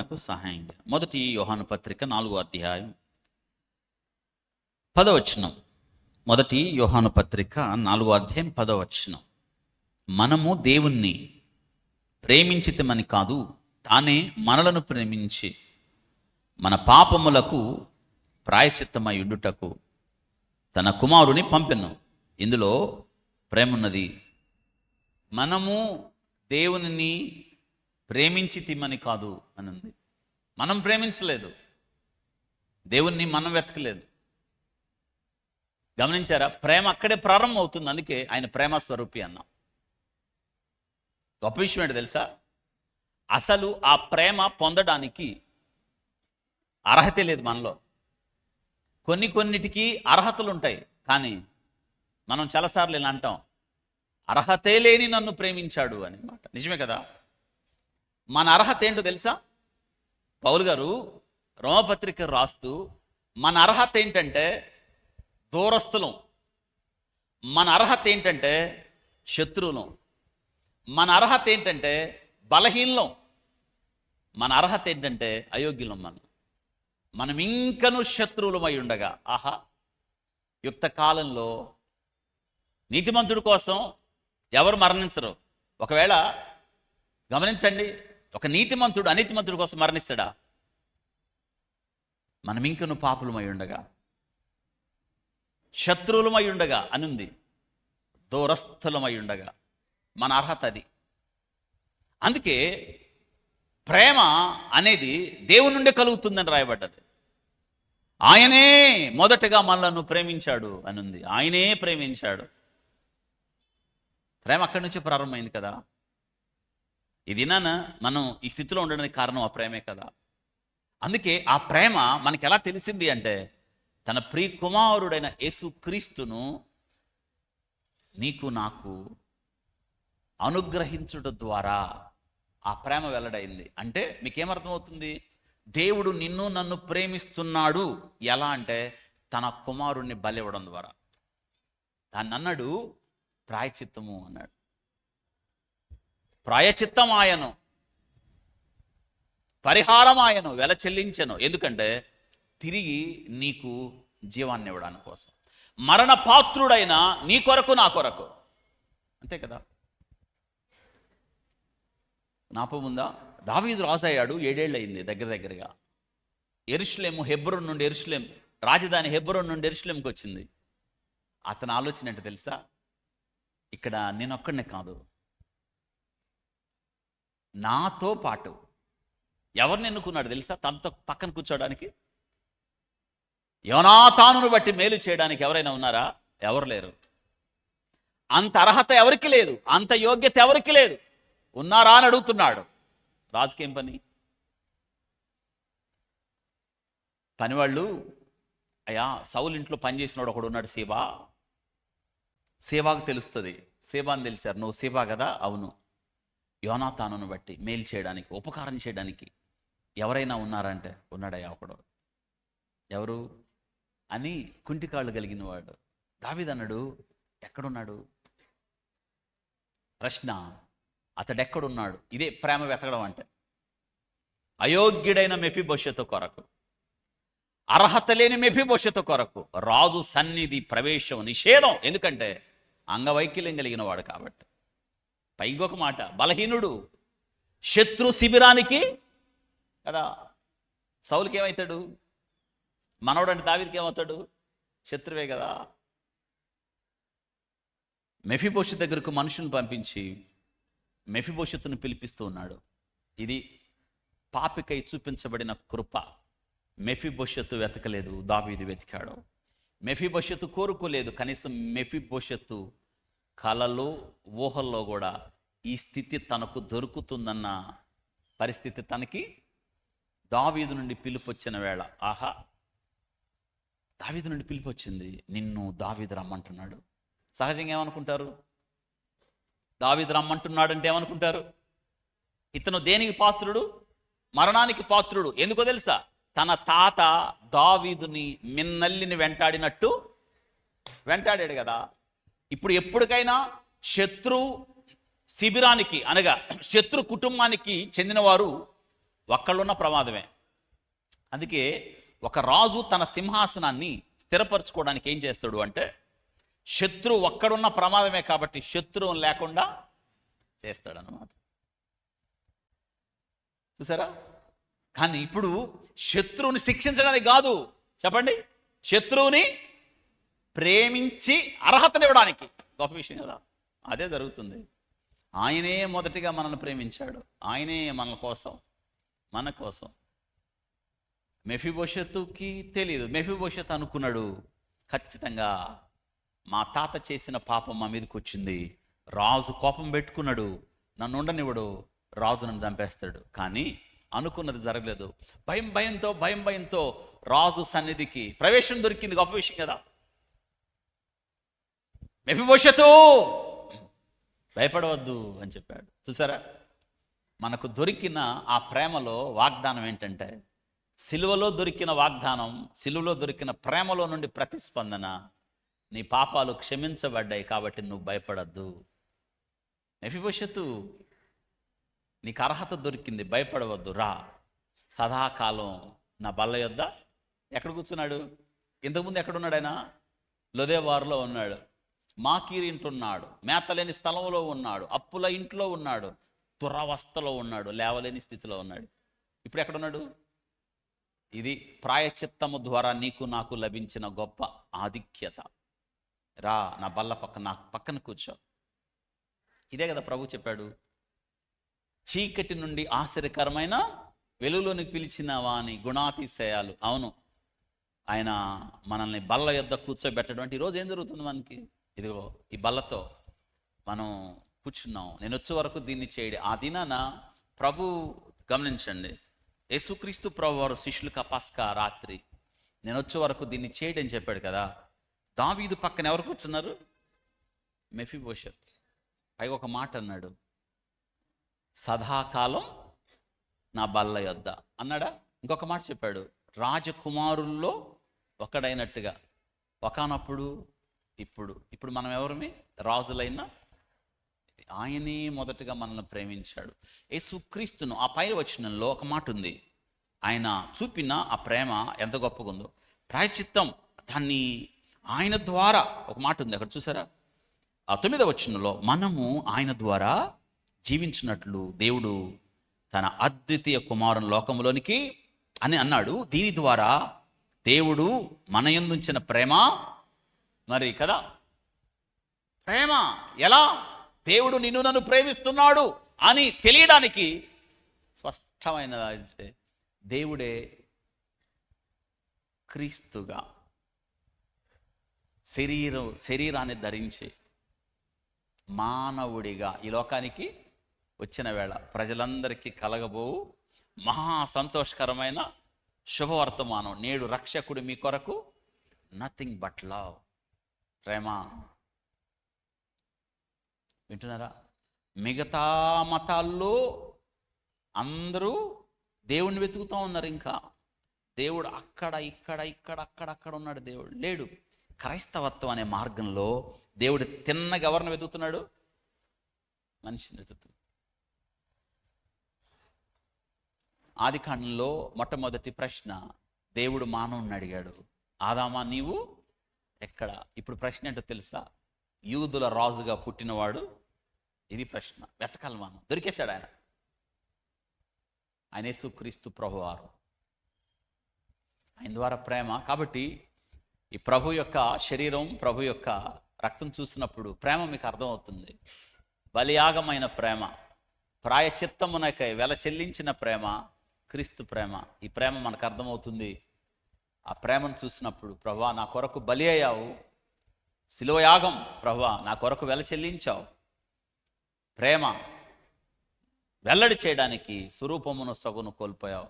మనకు సహాయం. మొదటి యోహాను పత్రిక 4వ అధ్యాయం 10వ వచనం. మొదటి యోహాను పత్రిక 4వ అధ్యాయం 10వ వచనం. మనము దేవుణ్ణి ప్రేమించితమని కాదు, తానే మనలను ప్రేమించి మన పాపములకు ప్రాయచిత్తమై ఉండుటకు తన కుమారుని పంపెను. ఇందులో ప్రేమ ఉన్నది. మనము దేవుని ప్రేమించితిమని కాదు అని ఉంది. మనం ప్రేమించలేదు, దేవుణ్ణి మనం వెతకలేదు. గమనించారా? ప్రేమ అక్కడే ప్రారంభం అవుతుంది. అందుకే ఆయన ప్రేమ స్వరూపి అన్నాం. గొప్ప విషయం ఏంటో తెలుసా? అసలు ఆ ప్రేమ పొందడానికి అర్హతే లేదు మనలో. కొన్నిటికి అర్హతలు ఉంటాయి, కానీ మనం చాలాసార్లు ఇలా అంటాం, అర్హతే లేని నన్ను ప్రేమించాడు అని మాట. నిజమే కదా? మన అర్హత ఏంటో తెలుసా? పౌలు గారు రోమపత్రిక రాస్తూ మన అర్హత ఏంటంటే దూరస్థులం, మన అర్హత ఏంటంటే శత్రువులం, మన అర్హత ఏంటంటే బలహీనం, మన అర్హత ఏంటంటే అయోగ్యులం. మనం ఇంకను శత్రువులమై ఉండగా, ఆహా, యుక్త కాలంలో నీతిమంతుడి కోసం ఎవరు మరణించరు. ఒకవేళ గమనించండి, ఒక నీతిమంతుడు అనీతిమంతుడి కోసం మరణిస్తాడా? మనం ఇంకను పాపులమై ఉండగా, శత్రువులమై ఉండగా అనుంది, దూరస్థులమై ఉండగా. మన అర్హత అది. అందుకే ప్రేమ అనేది దేవుని నుండే కలుగుతుందని రాయబడ్డది. ఆయనే మొదటగా మనలను ప్రేమించాడు అని ఉంది. ఆయనే ప్రేమించాడు. ప్రేమ అక్కడి నుంచి ప్రారంభమైంది కదా. ఇది మనం ఈ స్థితిలో ఉండడానికి కారణం ఆ ప్రేమే కదా. అందుకే ఆ ప్రేమ మనకి ఎలా తెలిసింది అంటే, తన ప్రియ కుమారుడైన యేసు క్రీస్తును నీకు నాకు అనుగ్రహించుట ద్వారా ఆ ప్రేమ వెల్లడైంది. అంటే మీకేమర్థమవుతుంది? దేవుడు నిన్ను నన్ను ప్రేమిస్తున్నాడు. ఎలా అంటే తన కుమారుణ్ణి బలివ్వడం ద్వారా. దాన్ని అన్నాడు ప్రాయచిత్తము అన్నాడు. ప్రాయచిత్తం ఆయను, పరిహారం ఆయను, వెల చెల్లించను. ఎందుకంటే తిరిగి నీకు జీవాన్ని ఇవ్వడానికి కోసం. మరణ పాత్రుడైన నీ కొరకు నా కొరకు. అంతే కదా. నాపముందా? దావీదు రాజయ్యాడు, 7 ఏళ్ళు అయింది దగ్గరగా. యెరూషలేము, హెబ్రోన్ నుండి యెరూషలేం, రాజధాని హెబ్రోన్ నుండి యెరూషలేంకి వచ్చింది. అతని ఆలోచన ఏంటో తెలుసా? ఇక్కడ నేనొక్కడినే కాదు, నాతో పాటు ఎవరిని ఎన్నుకున్నాడు తెలుసా? తనతో పక్కన కూర్చోడానికి. యోనాతానును బట్టి మేలు చేయడానికి ఎవరైనా ఉన్నారా? ఎవరు లేరు. అంత అర్హత ఎవరికి లేదు, అంత యోగ్యత ఎవరికి లేదు. ఉన్నారా అని అడుగుతున్నాడు. రాజుకేం పని? పనివాళ్ళు, అయ్యా సౌలు ఇంట్లో పనిచేసినాడు ఒకడు ఉన్నాడు, సీబా. సేవాకు తెలుస్తుంది. సేబాని తెలిసారు. నువ్వు సేబా కదా? అవును. యోనాతానును బట్టి మేలు చేయడానికి, ఉపకారం చేయడానికి ఎవరైనా ఉన్నారంటే, ఉన్నాడయ్యా ఒకడు. ఎవరు అని కుంటికాళ్ళు కలిగిన వాడు. దావీదు అన్నాడు, ఎక్కడున్నాడు? ప్రశ్న, అతడెక్కడున్నాడు? ఇదే ప్రేమ వెతకడం అంటే. అయోగ్యుడైన మెఫీబోషెతు కొరకు, అర్హత లేని మెఫీబోషెతు కొరకు రాజు సన్నిధి ప్రవేశం నిషేధం. ఎందుకంటే అంగవైకల్యం కలిగిన వాడు కాబట్టి. పైగొక మాట, బలహీనుడు, శత్రు శిబిరానికి కదా. సౌలుకి ఏమవుతాడు? మనోడు అంటే దావీదుకి ఏమవుతాడు? శత్రువే కదా. మెఫీబోషెతు దగ్గరకు మనుషులను పంపించి మెఫీబోషెతును పిలిపిస్తూ ఉన్నాడు. ఇది పాపికై చూపించబడిన కృప. మెఫీబోషెతు వెతకలేదు, దావీదు వెతికాడు. మెఫీబోషెతు కోరుకోలేదు. కనీసం మెఫీబోషెతు కలలో ఊహల్లో కూడా ఈ స్థితి తనకు దొరుకుతుందన్న పరిస్థితి తనకి దావీదు నుండి పిలుపు వచ్చిన వేళ, ఆహా, దావీదు నుండి పిలుపు వచ్చింది, నిన్ను దావీదు రమ్మంటున్నాడు. సహజంగా ఏమనుకుంటారు? దావీదు రమ్మంటున్నాడు అంటే ఏమనుకుంటారు? ఇతను దేనికి పాత్రుడు? మరణానికి పాత్రుడు. ఎందుకో తెలుసా? తన తాత దావీదుని మిన్నల్లిని వెంటాడినట్టు వెంటాడాడు కదా. ఇప్పుడు ఎప్పటికైనా శత్రు శిబిరానికి అనగా శత్రు కుటుంబానికి చెందినవారు ఒక్కళ్ళున్న ప్రమాదమే. అందుకే ఒక రాజు తన సింహాసనాన్ని స్థిరపరచుకోవడానికి ఏం చేస్తాడు అంటే, శత్రువు ఒక్కడున్న ప్రమాదమే కాబట్టి శత్రువుని లేకుండా చేస్తాడనమాట. చూసారా? కానీ ఇప్పుడు శత్రువుని శిక్షించడానికి కాదు, చెప్పండి, శత్రువుని ప్రేమించి అర్హతనివ్వడానికి. గొప్ప విషయం కదా, అదే జరుగుతుంది. ఆయనే మొదటిగా మనల్ని ప్రేమించాడు, ఆయనే మన కోసం. మెఫీబోషెతుకి తెలియదు. మెఫీబోషెతు అనుకున్నాడు, ఖచ్చితంగా మా తాత చేసిన పాపం మా మీదకి వచ్చింది, రాజు కోపం పెట్టుకున్నాడు, నన్ను ఉండనివ్వడు, రాజు నన్ను చంపేస్తాడు. కానీ అనుకున్నది జరగలేదు. భయంతో రాజు సన్నిధికి ప్రవేశం దొరికింది. గొప్ప విషయం కదా. మెఫీబోషెతు భయపడవద్దు అని చెప్పాడు. చూసారా? మనకు దొరికిన ఆ ప్రేమలో వాగ్దానం ఏంటంటే, సిలువలో దొరికిన వాగ్దానం, సిలువలో దొరికిన ప్రేమలో నుండి ప్రతిస్పందన, నీ పాపాలు క్షమించబడ్డాయి కాబట్టి నువ్వు భయపడద్దు. మెఫీబోషెతు, నీకు అర్హత దొరికింది, భయపడవద్దు, రా, సదాకాలం నా బల్ల యొద్ద. ఎక్కడ కూర్చున్నాడు? ఇంతకుముందు ఎక్కడున్నాడు ఆయన? లొదెబారులో ఉన్నాడు, మాకీరి ఇంట్లో ఉన్నాడు, మేతలేని స్థలంలో ఉన్నాడు, అప్పుల ఇంట్లో ఉన్నాడు, దురవస్థలో ఉన్నాడు, లేవలేని స్థితిలో ఉన్నాడు. ఇప్పుడు ఎక్కడున్నాడు? ఇది ప్రాయచిత్తము ద్వారా నీకు నాకు లభించిన గొప్ప ఆధిక్యత. రా, నా బల్ల పక్కన కూర్చో. ఇదే కదా ప్రభు చెప్పాడు, చీకటి నుండి ఆశ్చర్యకరమైన వెలుగులోనికి పిలిచిన వాని గుణాతిశయాలు. అవును, ఆయన మనల్ని బల్ల యొద్ద కూర్చోబెట్టడం అంటే ఈరోజు ఏం జరుగుతుంది మనకి? ఇదిగో ఈ బల్లతో మనం కూర్చున్నాం. నేను వచ్చే వరకు దీన్ని చేయడి. ఆ దినాన ప్రభు, గమనించండి, యేసుక్రీస్తు ప్రభు వారు శిష్యులకు పస్కా రాత్రి నేను వచ్చే వరకు దీన్ని చేయడి అని చెప్పాడు కదా. దావీదు పక్కన ఎవరు కూర్చున్నారు? మెఫీబోషెతు. పైగా ఒక మాట అన్నాడు, సదాకాలం నా బల్ల యొద్ద అన్నాడా? ఇంకొక మాట చెప్పాడు, రాజకుమారుల్లో ఒకడైనట్టుగా. ఒకానప్పుడు ఇప్పుడు మనం ఎవరిమి? రాజులైన ఆయనే మొదటగా మనల్ని ప్రేమించాడు. యేసుక్రీస్తును ఆ పై వచనంలో ఒక మాట ఉంది, ఆయన చూపిన ఆ ప్రేమ ఎంత గొప్పగా ఉందో. ప్రాయచిత్తం, దాన్ని ఆయన ద్వారా ఒక మాట ఉంది అక్కడ, చూసారా? ఆ 9వ వచనంలో, మనము ఆయన ద్వారా జీవించినట్లు దేవుడు తన అద్వితీయ కుమారుని లోకంలోనికి అని అన్నాడు. దీని ద్వారా దేవుడు మన యందుంచిన ప్రేమ, మరి కదా, ప్రేమ ఎలా దేవుడు నిన్ను నన్ను ప్రేమిస్తున్నాడు అని తెలియడానికి స్పష్టమైన దేవుడే క్రీస్తుగా శరీరాన్ని ధరించి మానవుడిగా ఈ లోకానికి వచ్చిన వేళ ప్రజలందరికీ కలగబోవు మహా సంతోషకరమైన శుభవర్తమానం. నేడు రక్షకుడు మీ కొరకు నథింగ్ బట్ లవ్. ప్రేమ. వింటున్నారా? మిగతా మతాల్లో అందరూ దేవుణ్ణి వెతుకుతూ ఉన్నారు. ఇంకా దేవుడు అక్కడ ఉన్నాడు. దేవుడు లేడు. క్రైస్తవత్వం అనే మార్గంలో దేవుడు తిన్నగా ఎవరిని వెతుకుతున్నాడు? మనిషిని వెతుకుతున్నాడు. ఆదికాండంలో మొట్టమొదటి ప్రశ్న దేవుడు మానవుని అడిగాడు, ఆదామా నీవు ఎక్కడ? ఇప్పుడు ప్రశ్న ఏంటో తెలుసా? యూదుల రాజుగా పుట్టినవాడు. ఇది ప్రశ్న. వెతకాలి మనం. దొరికేశాడు ఆయన. ఆయన యేసుక్రీస్తు ప్రభువారు. ఆయన ద్వారా ప్రేమ. కాబట్టి ఈ ప్రభు యొక్క శరీరం, ప్రభు యొక్క రక్తం చూసినప్పుడు ప్రేమ మీకు అర్థమవుతుంది. బలియాగమైన ప్రేమ, ప్రాయచిత్తమునకై వెల చెల్లించిన ప్రేమ క్రీస్తు ప్రేమ. ఈ ప్రేమ మనకు అర్థమవుతుంది. ఆ ప్రేమను చూసినప్పుడు, ప్రభువా నా కొరకు బలి అయ్యావు, శిలువ యాగం, ప్రభువా నా కొరకు వెల చెల్లించావు, ప్రేమ వెల్లడి చేయడానికి స్వరూపమును సగును కోల్పోయావు.